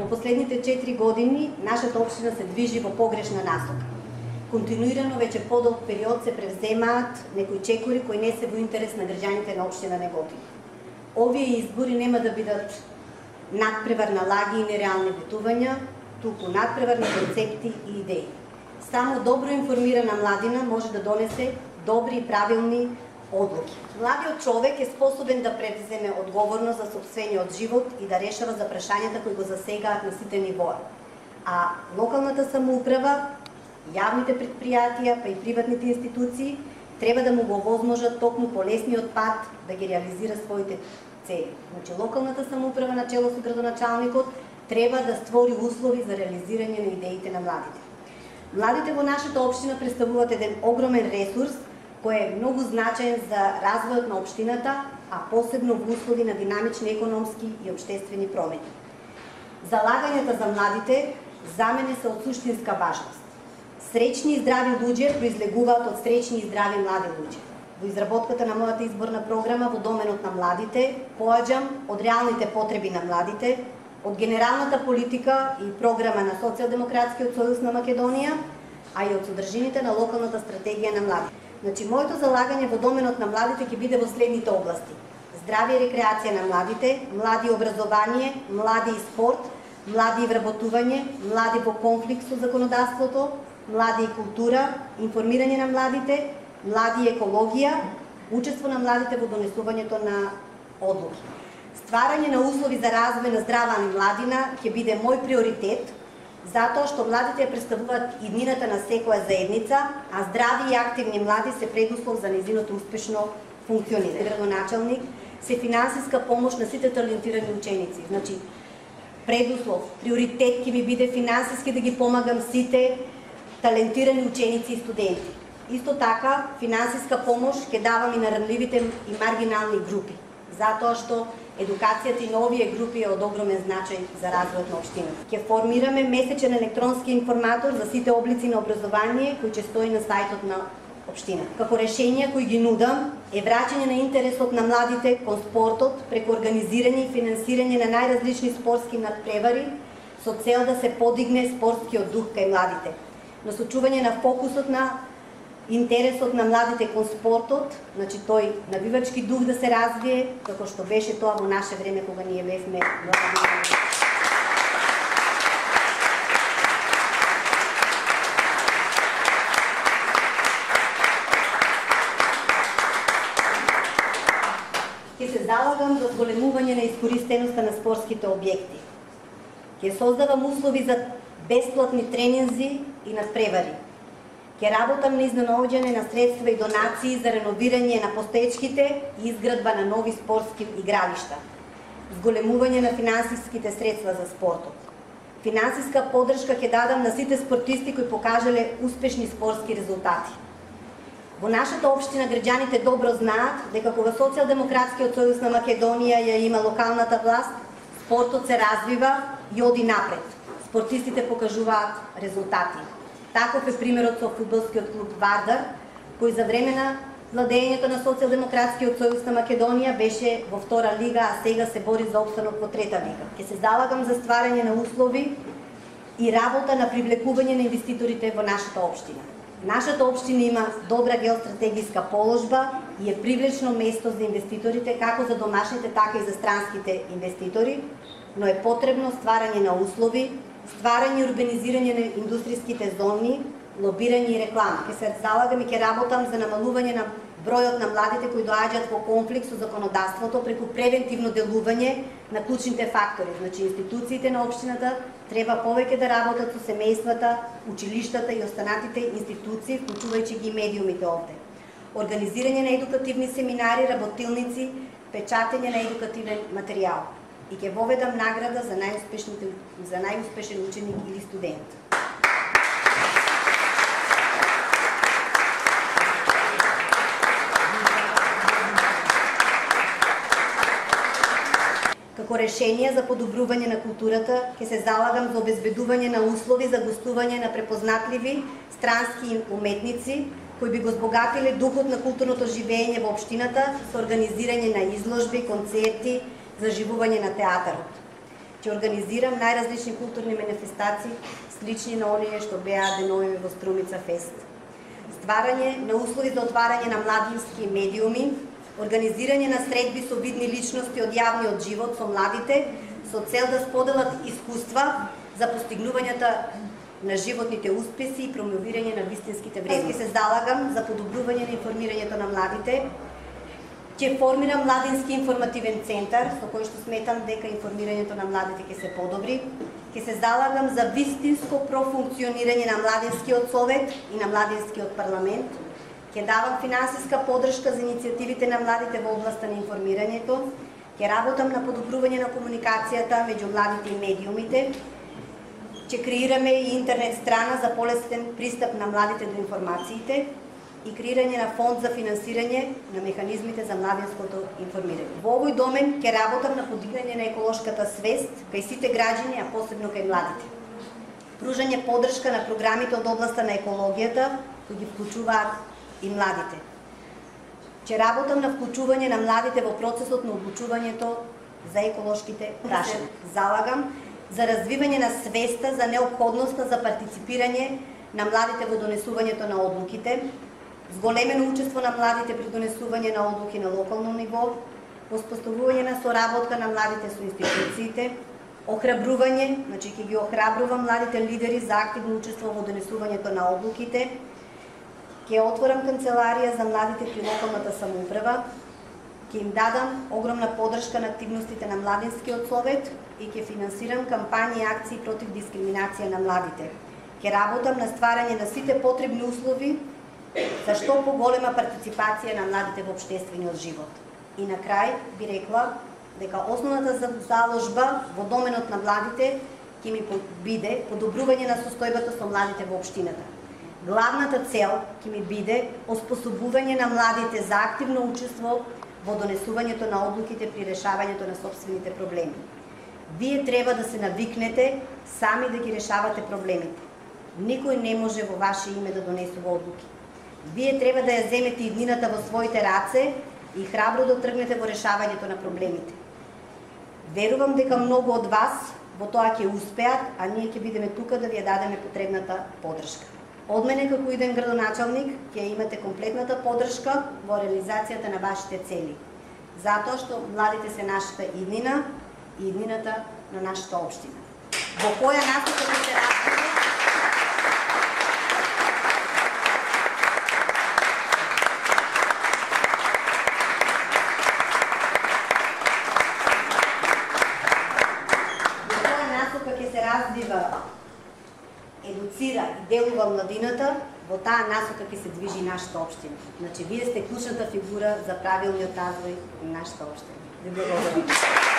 во последните 4 години нашата општина се движи во погрешна насока. Континуирано веќе подолг период се превземаат некои чекори кои не се во интерес на граѓаните на општина Неготино. Овие избори нема да бидат надпревар на лаги и нереални ветувања, туку надпревар на концепти и идеи. Само добро информирана младина може да донесе добри и правилни одлуки. Младиот човек е способен да превземе одговорност за сопствениот живот и да решава за прашањата кои го засегаат на сите нивоа. А локалната самоуправа, јавните предпријатија, па и приватните институции треба да му го овозможат токму по лесниот пат да ги реализира своите цели. Значи, локалната самоуправа начело со градоначалникот треба да створи услови за реализирање на идеите на младите. Младите во нашата општина представуваат еден огромен ресурс кој е многу значаен за развојот на општината, а посебно во услови на динамични економски и општествени промени. Залагањата за младите за мене се од суштинска важност. Среќни и здрави луѓе произлегуваат од среќни и здрави млади луѓе. Во изработката на мојата изборна програма во доменот на младите поаѓам од реалните потреби на младите, од генералната политика и програма на Социјалдемократскиот сојуз на Македонија, а и од содржините на локалната стратегија на младите. Значи, моето залагање во доменот на младите ќе биде во следните области: здравје и рекреација на младите, млади и образование, млади и спорт, млади и вработување, млади во конфликт со законодавството, млади и култура, информирање на младите, млади и екологија, учество на младите во донесувањето на одлуки. Стварање на услови за развој на здрава младина ќе биде мој приоритет, затоа што младите ја представуваат иднината на секоја заедница, а здрави и активни млади се предуслов за нејзиното успешно функционирање. Градоначалник се финансиска помош на сите талентирани ученици. Значи, предуслов, приоритет ќе ми биде финансиски да ги помагам сите талентирани ученици и студенти. Исто така, финансиска помош ќе давам и на ранливите и маргинални групи, затоа што едукацијата и на овие групи е од огромен значај за развојот на општината. Ќе формираме месечен електронски информатор за сите облици на образование кој ќе стои на сајтот на општината. Како решенија кои ги нудам е враќање на интересот на младите кон спортот преку организирање и финансирање на најразлични спортски надпревари со цел да се подигне спортскиот дух кај младите. Насочување на фокусот на интересот на младите кон спортот, значи тој навивачки дух да се развие, како што беше тоа во наше време кога ние бевме млади. Ќе се залагам за зголемување на искористеноста на спортските објекти. Ќе создавам услови за бесплатни тренинзи и надпревари. Ќе работам на изнаоѓање на средства и донации за реновирање на постоечките и изградба на нови спортски игралишта. Зголемување на финансиските средства за спортот. Финансиска поддршка ќе дадам на сите спортисти кои покажале успешни спортски резултати. Во нашата општина граѓаните добро знаат дека кога Социјалдемократскиот сојуз на Македонија ја има локалната власт, спортот се развива и оди напред. Спортистите покажуваат резултати. Таков е примерот со фудбалскиот клуб Вардар, кој за време на владењето на Социјалдемократскиот сојуз на Македонија беше во втора лига, а сега се бори за опстанок во трета лига. Ќе се залагам за стварање на услови и работа на привлекување на инвеститорите во нашата општина. Нашата општина има добра геостратегиска положба и е привлечно место за инвеститорите, како за домашните, така и за странските инвеститори, но е потребно стварање на услови, стварање и урбанизирање на индустријските зони, лобирање и реклама. Ќе се залагам и ќе работам за намалување на бројот на младите кои доаѓаат во конфликт со законодавството преку превентивно делување на клучните фактори. Значи, институциите на општината треба повеќе да работат со семејствата, училиштата и останатите институции, вклучувајќи ги медиумите овде. Организирање на едукативни семинари, работилници, печатење на едукативен материјал. И ќе воведам награда за најуспешен ученик или студент. Како решение за подобрување на културата, ќе се залагам за обезбедување на услови за гостување на препознатливи странски уметници, кои би го збогатиле духот на културното живење во општината со организирање на изложби, концерти, заживување на театарот. ќе организирам најразлични културни манифестации слични на оние што беа деновиве во Струмица фест. Стварање на услови за отварање на младински медиуми, организирање на средби со видни личности од јавниот живот со младите, со цел да споделат искуства за постигнувањето на животните успеси и промовирање на вистинските вредности. Се залагам за подобрување на информирањето на младите. Ќе формирам младински информативен центар, со кој што сметам дека информирањето на младите ќе се подобри. Ќе се залагам за вистинско профункционирање на младинскиот совет и на младинскиот парламент. Ќе давам финансиска поддршка за иницијативите на младите во областта на информирањето. Ќе работам на подобрување на комуникацијата меѓу младите и медиумите. Ќе креираме и интернет страна за полесен пристап на младите до информациите и креирање на фонд за финансирање на механизмите за младинското информирање. Во овој домен ќе работам на подигнање на еколошката свест кај сите граѓани, а посебно кај младите. Пружање поддршка на програмите од областта на екологијата, кои ги вклучуваат и младите. Ќе работам на вклучување на младите во процесот на одлучувањето за еколошките прашања. Залагам за развивање на свеста за неопходноста за партиципирање на младите во донесувањето на одлуките, зголемено учество на младите при донесување на одлуки на локално ниво, воспоставување на соработка на младите со институциите, охрабрување, значи ќе ги охрабрувам младите лидери за активно учество во донесувањето на одлуките, ќе отворам канцеларија за младите при локалната самоуправа, ќе им дадам огромна поддршка на активностите на Младинскиот совет и ќе финансирам кампањи и акции против дискриминација на младите. Ќе работам на стварање на сите потребни услови за што поголема партиципација на младите во општествениот живот. И на крај би рекла дека основната заложба во доменот на младите ќе ми биде подобрување на состојбата со младите во општината. Главната цел ќе ми биде оспособување на младите за активно учество во донесувањето на одлуките при решавањето на собствените проблеми. Вие треба да се навикнете сами да ги решавате проблемите. Никој не може во ваше име да донесува одлуки. Вие треба да ја земете иднината во своите раце и храбро да тргнете во решавањето на проблемите. Верувам дека многу од вас во тоа ќе успеат, а ние ќе бидеме тука да ви ја дадеме потребната поддршка. Од мене како иден градоначалник ќе имате комплетната поддршка во реализацијата на вашите цели. Затоа што младите се нашата иднина и иднината на нашата општина. Во која насока ќе се развива? Едуцира и делува младината, во таа насока ќе се движи нашата општина. Значи, вие сте клучната фигура за правилниот развој на нашата општина. Ви благодарам.